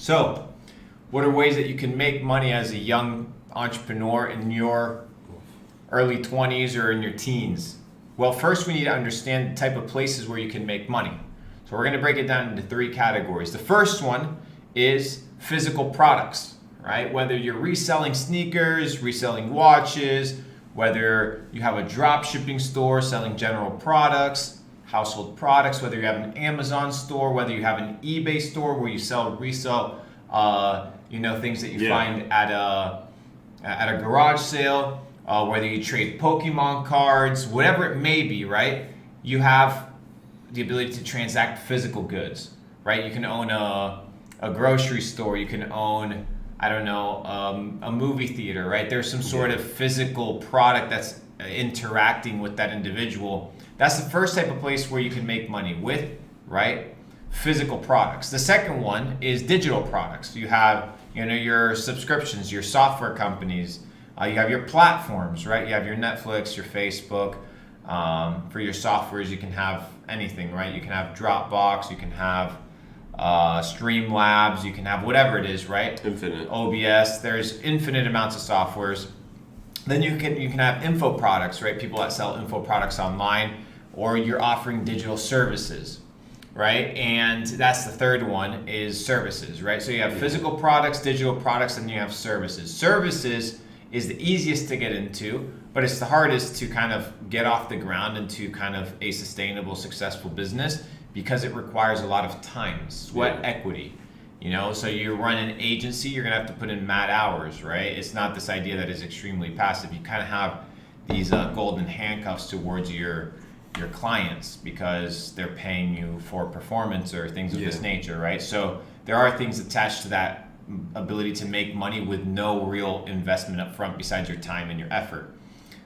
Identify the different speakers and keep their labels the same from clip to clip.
Speaker 1: So, what are ways that you can make money as a young entrepreneur in your early 20s or in your teens? Well, first we need to understand the type of places where you can make money. So we're going to break it down into three categories. The first one is physical products, right? Whether you're reselling sneakers, reselling watches, whether you have a drop shipping store selling general products, household products, whether you have an Amazon store, whether you have an eBay store where you resell things that you find at a garage sale, whether you trade Pokemon cards, whatever it may be, right? You have the ability to transact physical goods, right? You can own a grocery store, you can own, a movie theater, right? There's some sort of physical product that's interacting with that individual. That's the first type of place where you can make money with, right? Physical products. The second one is digital products. You have, your subscriptions, your software companies, you have your platforms, right? You have your Netflix, your Facebook. For your softwares, you can have anything, right? You can have Dropbox, you can have Streamlabs, you can have whatever it is, right?
Speaker 2: Infinite.
Speaker 1: OBS. There's infinite amounts of softwares. Then you can have info products, right? People that sell info products online, or you're offering digital services, right? And that's the third one is services, right? So you have physical products, digital products, and you have services. Services is the easiest to get into, but it's the hardest to kind of get off the ground into kind of a sustainable, successful business because it requires a lot of time, sweat equity. So you run an agency, you're gonna have to put in mad hours, right? It's not this idea that is extremely passive. You kind of have these golden handcuffs towards your clients because they're paying you for performance or things of this nature, right? So there are things attached to that ability to make money with no real investment up front besides your time and your effort.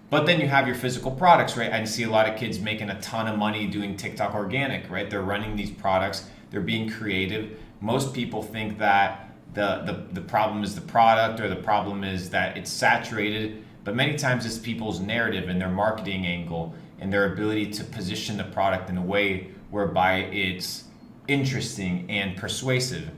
Speaker 1: But then you have your physical products, right? I see a lot of kids making a ton of money doing TikTok organic, right? They're running these products, they're being creative. Most people think that the problem is the product or the problem is that it's saturated, but many times it's people's narrative and their marketing angle and their ability to position the product in a way whereby it's interesting and persuasive.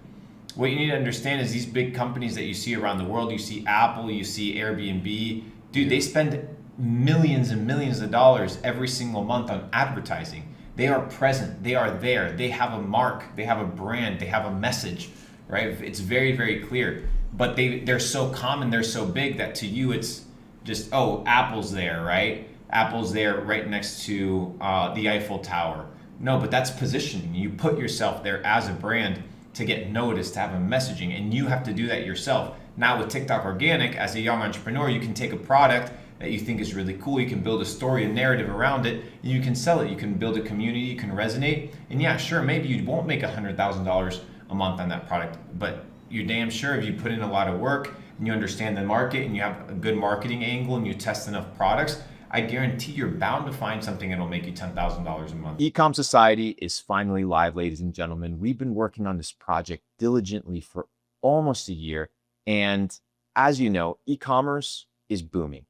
Speaker 1: What you need to understand is these big companies that you see around the world, you see Apple, you see Airbnb, dude, they spend millions and millions of dollars every single month on advertising. They are present, they are there, they have a mark, they have a brand, they have a message, right? It's very, very clear. But they're so common, they're so big that to you it's just, oh, Apple's there, right? Apple's there right next to the Eiffel Tower. No, but that's positioning. You put yourself there as a brand to get noticed, to have a messaging, and you have to do that yourself. Now with TikTok Organic, as a young entrepreneur, you can take a product that you think is really cool, you can build a story, a narrative around it, and you can sell it. You can build a community, you can resonate, and yeah, sure, maybe you won't make $100,000 a month on that product, but you're damn sure if you put in a lot of work and you understand the market and you have a good marketing angle and you test enough products, I guarantee you're bound to find something that'll make you $10,000 a month.
Speaker 3: Ecom Society is finally live, ladies and gentlemen. We've been working on this project diligently for almost a year. And as you know, e-commerce is booming.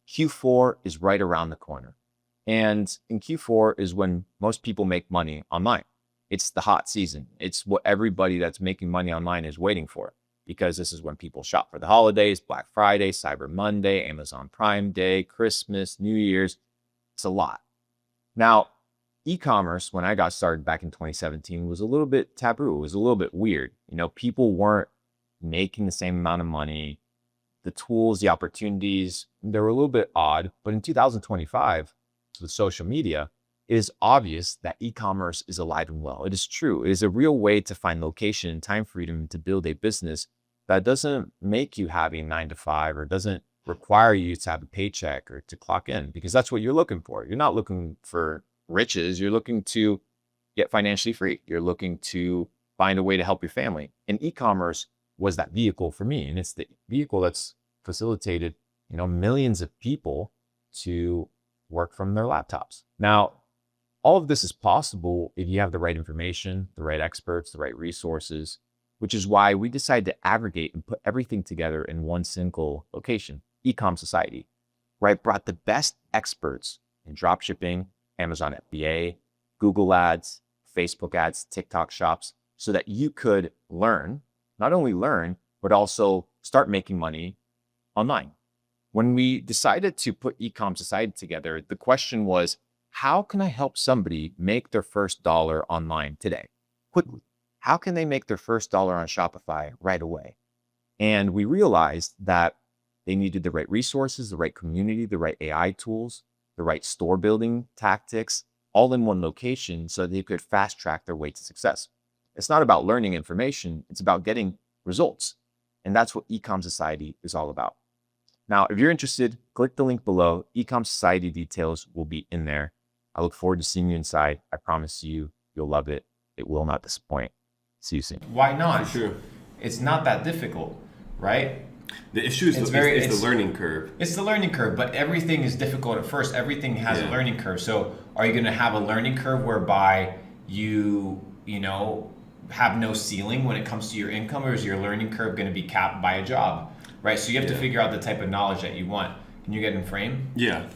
Speaker 3: Q4 is right around the corner. And in Q4 is when most people make money online. It's the hot season. It's what everybody that's making money online is waiting for, because this is when people shop for the holidays, Black Friday, Cyber Monday, Amazon Prime Day, Christmas, New Year's. It's a lot. Now, e-commerce, when I got started back in 2017, was a little bit taboo. It was a little bit weird. People weren't making the same amount of money. The tools, the opportunities, they were a little bit odd. But in 2025, with social media, it is obvious that e-commerce is alive and well. It is true. It is a real way to find location and time freedom to build a business that doesn't make you have a 9 to 5 or doesn't require you to have a paycheck or to clock in, because that's what you're looking for. You're not looking for riches. You're looking to get financially free. You're looking to find a way to help your family. And e-commerce was that vehicle for me. And it's the vehicle that's facilitated, millions of people to work from their laptops. Now, all of this is possible if you have the right information, the right experts, the right resources, which is why we decided to aggregate and put everything together in one single location, Ecom Society, where I brought the best experts in dropshipping, Amazon FBA, Google ads, Facebook ads, TikTok shops, so that you could learn not only learn, but also start making money online. When we decided to put Ecom Society together, the question was, how can I help somebody make their first dollar online today, quickly? How can they make their first dollar on Shopify right away? And we realized that they needed the right resources, the right community, the right AI tools, the right store building tactics, all in one location so they could fast track their way to success. It's not about learning information, it's about getting results. And that's what Ecom Society is all about. Now, if you're interested, click the link below. Ecom Society details will be in there. I look forward to seeing you inside. I promise you, you'll love it. It will not disappoint. See you soon.
Speaker 1: Why not?
Speaker 2: For sure.
Speaker 1: It's not that difficult, right?
Speaker 2: The issue is the learning curve.
Speaker 1: It's the learning curve, but everything is difficult at first. Everything has a learning curve. So are you going to have a learning curve whereby you have no ceiling when it comes to your income, or is your learning curve going to be capped by a job? Right, so you have to figure out the type of knowledge that you want. Can you get in frame?
Speaker 2: Yeah.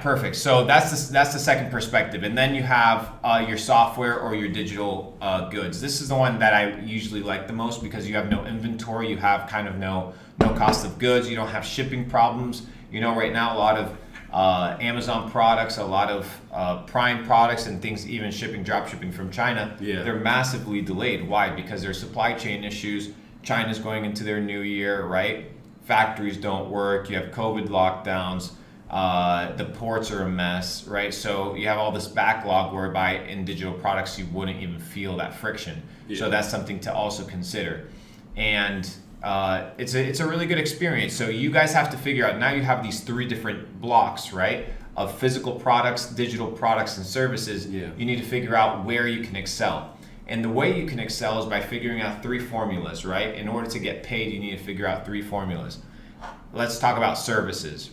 Speaker 1: Perfect. So that's the second perspective, and then you have your software or your digital goods. This is the one that I usually like the most because you have no inventory, you have kind of no cost of goods, you don't have shipping problems. Right now a lot of Amazon products, a lot of Prime products and things, even drop shipping from China, they're massively delayed. Why? Because there's supply chain issues. China's going into their new year, right? Factories don't work. You have COVID lockdowns. The ports are a mess, right? So you have all this backlog whereby in digital products you wouldn't even feel that friction. So that's something to also consider. And it's a really good experience. So you guys have to figure out, now you have these 3 different blocks, right? Of physical products, digital products, and services. You need to figure out where you can excel. And the way you can excel is by figuring out 3 formulas, right? In order to get paid, you need to figure out 3 formulas. Let's talk about services.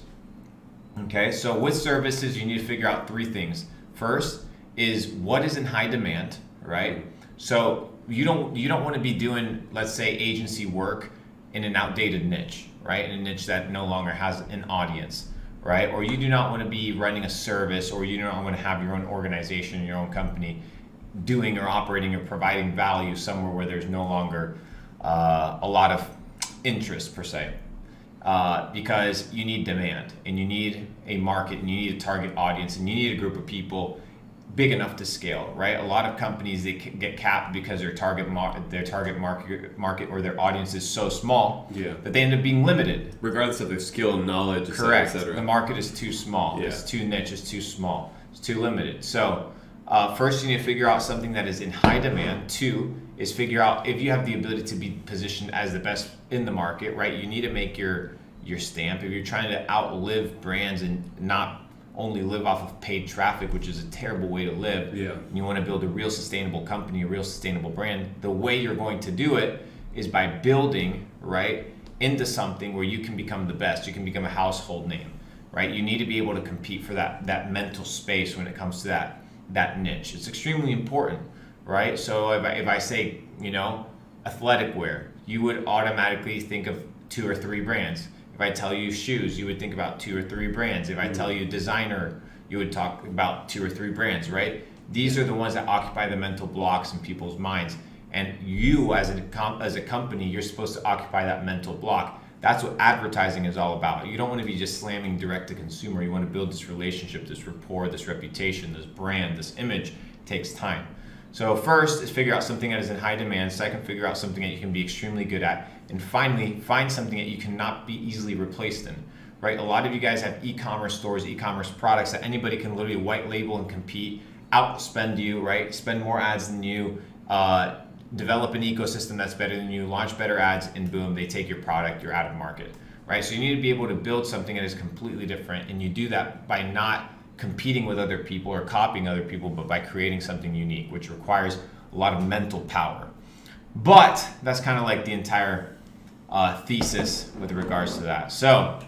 Speaker 1: Okay, so with services, you need to figure out 3 things. First is what is in high demand, right? So you don't want to be doing, let's say, agency work in an outdated niche, right? In a niche that no longer has an audience, right? Or you do not want to be running a service, or you do not want to have your own organization, your own company doing or operating or providing value somewhere where there's no longer a lot of interest per se. Because you need demand, and you need a market, and you need a target audience, and you need a group of people big enough to scale, right? A lot of companies, they get capped because their target market or their audience is so small that they end up being limited.
Speaker 2: Regardless of their skill and knowledge,
Speaker 1: correct.
Speaker 2: Et cetera.
Speaker 1: The market is too small. It's too niche. It's too small. It's too limited. So first, you need to figure out something that is in high demand. 2 is figure out if you have the ability to be positioned as the best in the market, right? You need to make your stamp. If you're trying to outlive brands and not only live off of paid traffic, which is a terrible way to live, you want to build a real sustainable company, a real sustainable brand, the way you're going to do it is by building, right, into something where you can become the best. You can become a household name, right? You need to be able to compete for that mental space when it comes to that niche. It's extremely important, right? So if I say, athletic wear, you would automatically think of 2 or 3 brands. If I tell you shoes, you would think about 2 or 3 brands. If I tell you designer, you would talk about 2 or 3 brands, right? These are the ones that occupy the mental blocks in people's minds. And you, as a company, you're supposed to occupy that mental block. That's what advertising is all about. You don't want to be just slamming direct to consumer. You want to build this relationship, this rapport, this reputation, this brand, this image. It takes time. So first is figure out something that is in high demand. Second, figure out something that you can be extremely good at. And finally, find something that you cannot be easily replaced in, right? A lot of you guys have e-commerce stores, e-commerce products that anybody can literally white label and compete, outspend you, right? Spend more ads than you, develop an ecosystem that's better than you, launch better ads, and boom, they take your product, you're out of market, right? So you need to be able to build something that is completely different, and you do that by not competing with other people or copying other people, but by creating something unique, which requires a lot of mental power. But that's kind of like the entire thesis with regards to that. So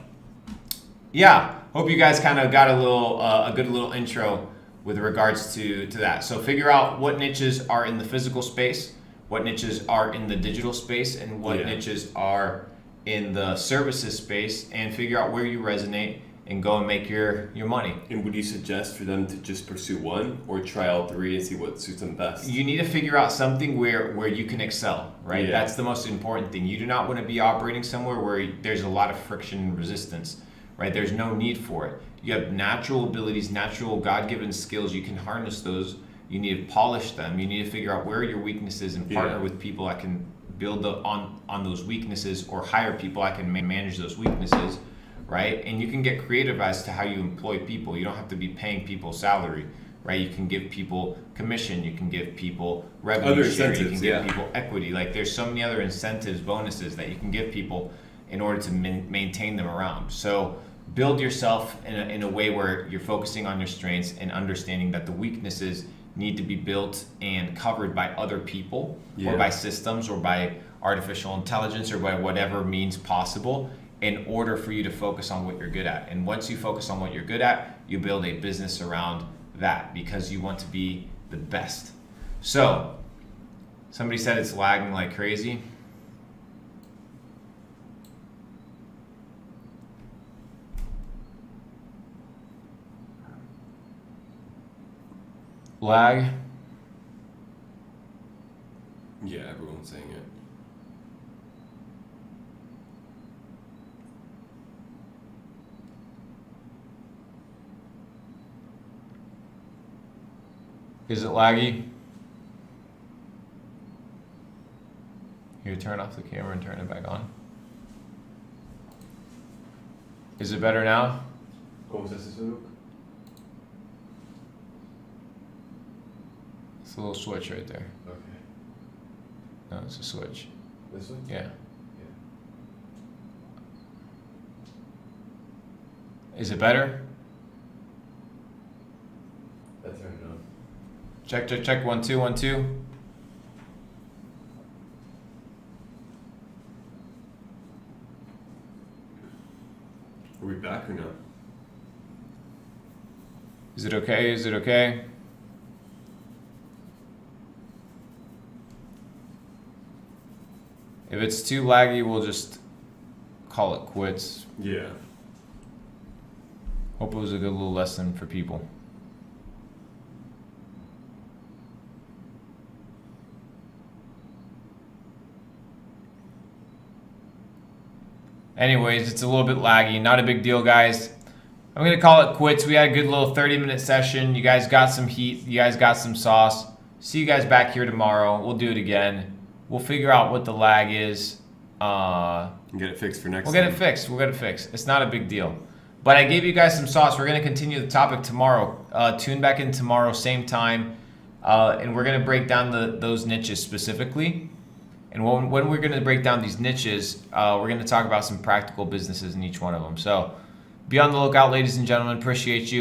Speaker 1: yeah, hope you guys kind of got a good little intro with regards to that. So figure out what niches are in the physical space, what niches are in the digital space, and what niches are in the services space, and figure out where you resonate and go and make your money.
Speaker 2: And would you suggest for them to just pursue one or try all three and see what suits them best?
Speaker 1: You need to figure out something where you can excel, right?
Speaker 2: Yeah.
Speaker 1: That's the most important thing. You do not want to be operating somewhere where there's a lot of friction and resistance, right? There's no need for it. You have natural abilities, natural God-given skills. You can harness those. You need to polish them. You need to figure out where your weaknesses and partner with people that can build on those weaknesses, or hire people that can manage those weaknesses, right? And you can get creative as to how you employ people. You don't have to be paying people salary, right? You can give people commission. You can give people revenue
Speaker 2: Other
Speaker 1: share. You
Speaker 2: incentives,
Speaker 1: can give
Speaker 2: yeah.
Speaker 1: people equity. Like there's so many other incentives, bonuses that you can give people in order to maintain them around. So build yourself in a way where you're focusing on your strengths and understanding that the weaknesses need to be built and covered by other people, or by systems, or by artificial intelligence, or by whatever means possible, in order for you to focus on what you're good at. And once you focus on what you're good at, you build a business around that, because you want to be the best. So somebody said it's lagging like crazy. Lag.
Speaker 2: Yeah, everyone's saying it.
Speaker 1: Is it laggy? Here, turn off the camera and turn it back on. Is it better now?
Speaker 2: ¿Cómo se hace eso, Luke?
Speaker 1: It's a little switch right there.
Speaker 2: Okay.
Speaker 1: No, it's a switch.
Speaker 2: This one?
Speaker 1: Yeah. Is it better?
Speaker 2: That turned it on.
Speaker 1: Check, check, check. 1 2 1 2.
Speaker 2: Are we back or not?
Speaker 1: Is it okay? Is it okay? If it's too laggy, we'll just call it quits.
Speaker 2: Yeah.
Speaker 1: Hope it was a good little lesson for people. Anyways, it's a little bit laggy. Not a big deal, guys. I'm going to call it quits. We had a good little 30-minute session. You guys got some heat. You guys got some sauce. See you guys back here tomorrow. We'll do it again. We'll figure out what the lag is.
Speaker 2: Get it fixed for next
Speaker 1: We'll
Speaker 2: time.
Speaker 1: get it fixed. We'll get it fixed. It's not a big deal. But I gave you guys some sauce. We're going to continue the topic tomorrow. Tune back in tomorrow, same time. And we're going to break down those niches specifically. And when we're going to break down these niches, we're going to talk about some practical businesses in each one of them. So be on the lookout, ladies and gentlemen. Appreciate you.